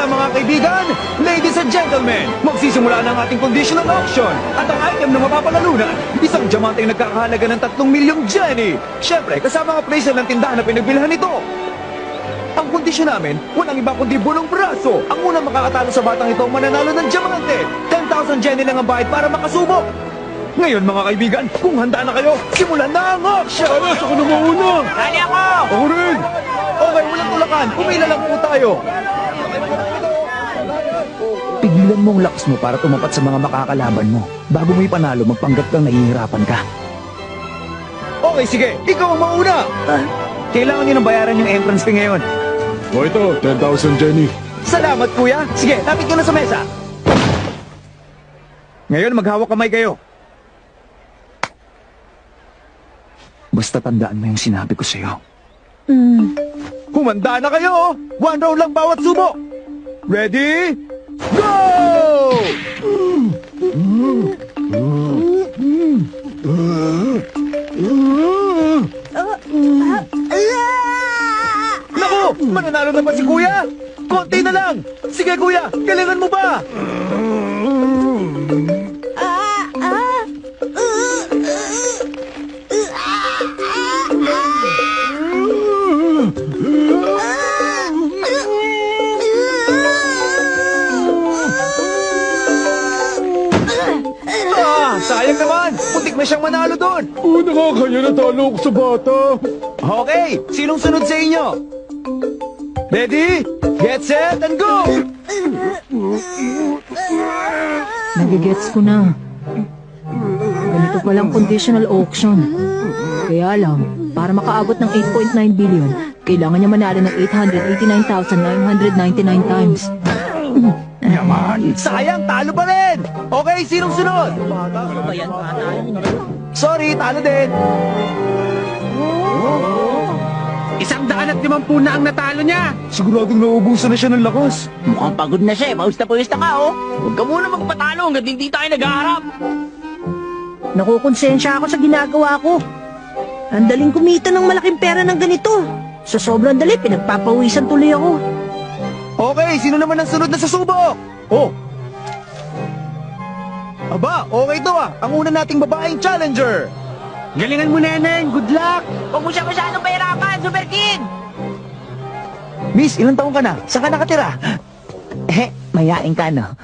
na mga kaibigan, ladies and gentlemen, magsisimula na ang ating conditional auction. At ang item na mapapalalunan, isang diamante ang nagkakahalaga ng 3 milyong Jenny. Siyempre, kasama ang presyo ng tindahan na pinagbilhan nito. Ang kondisyon namin, walang iba kundi bulong braso. Ang unang makakatalo sa batang ito mananalo ng diamante. 10,000 Jenny lang ang bayad para makasubok. Ngayon mga kaibigan, kung handa na kayo, simulan na ang auction! Alas, ako na mauna! Dali ako! Ako rin! Okay, walang tulakan. Pumila lang po tayo. Pigilan mo ang lakas mo para tumapat sa mga makakalaban mo. Bago mo ipanalo, magpanggap kang nahihirapan ka. Okay, sige. Ikaw ang mauna. Kailangan nyo nang bayaran yung entrance fee ngayon. O ito, 10,000 Jenny. Salamat, kuya. Sige, lapit ko na sa mesa. Ngayon, maghawak kamay kayo. Basta tandaan mo yung sinabi ko sa'yo. Humanda na kayo! 1 round lang bawat subo! Ready? Go! Naku! Mananalo na ba si kuya? Konti na lang! Sige kuya, galingan mo ba? Sayang naman! Putik na siyang manalo doon! Oo, nakakaya natalo ako sa bata. Okay, sinong sunod sa inyo? Ready? Get set and go! Nagigets ko na. Ganito palang conditional auction. Kaya lang, para makaabot ng 8.9 billion, kailangan niya manalo ng 889,999 times. Yaman! Sayang, talo pa rin! Okay, sinong sunod? Sorry, talo din. 150 na ang natalo niya! Siguradong nauubusan na siya ng lakas. Mukhang pagod na siya eh. Pawis na ka oh. Huwag ka muna magpatalo hanggang hindi tayo nag-aharap. Nakukonsensya ako sa ginagawa ko. Ang daling kumita ng malaking pera ng ganito. Sa sobrang dali, pinagpapawisan tuloy ako. Okay, sino naman ang sunod na susubok? Oh! Aba, okay to ah. Ang una nating babaeng challenger. Galingan mo, Neneng. Good luck. Huwag mo siya masyadong pahirapan, Super Kid. Miss, ilang taong ka na? Saan ka nakatira? Mayain ka, no?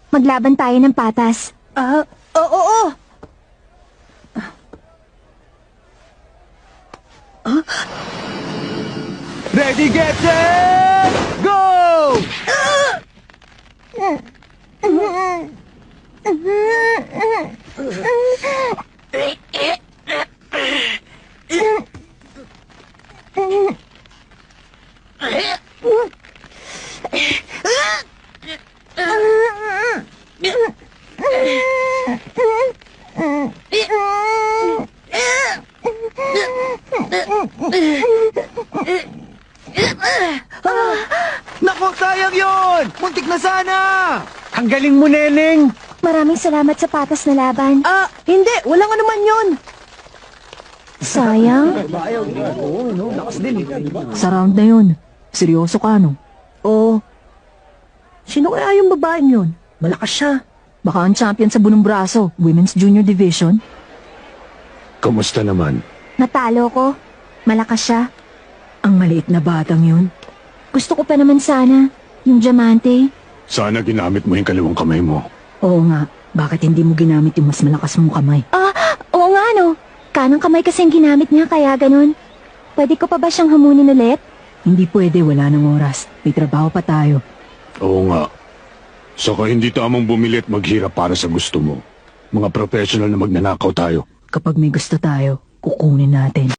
Maglaban tayo ng patas. Oo. Ready, get set, go! Naku, sayang yun! Muntik na sana! Ang galing mo, Neneng. Maraming salamat sa patas na laban. Hindi. Walang anuman yun. Sayang. Sa round na yun, seryoso ka, no? Oo. Sino kaya yung babaeng yun? Malakas siya. Baka ang champion sa bunong braso, Women's Junior Division. Kamusta naman? Natalo ko. Malakas siya. Ang maliit na batang yun. Gusto ko pa naman sana. Yung diamante. Sana ginamit mo yung kaliwang kamay mo. Oo nga. Bakit hindi mo ginamit yung mas malakas mong kamay? Oo nga no. Kanang kamay kasi ang ginamit niya kaya ganun. Pwede ko pa ba siyang hamunin ulit? Hindi pwede, wala nang oras. May trabaho pa tayo. Oo nga. Saka hindi tamang bumili at maghirap para sa gusto mo. Mga professional na magnanakaw tayo. Kapag may gusto tayo, kukunin natin.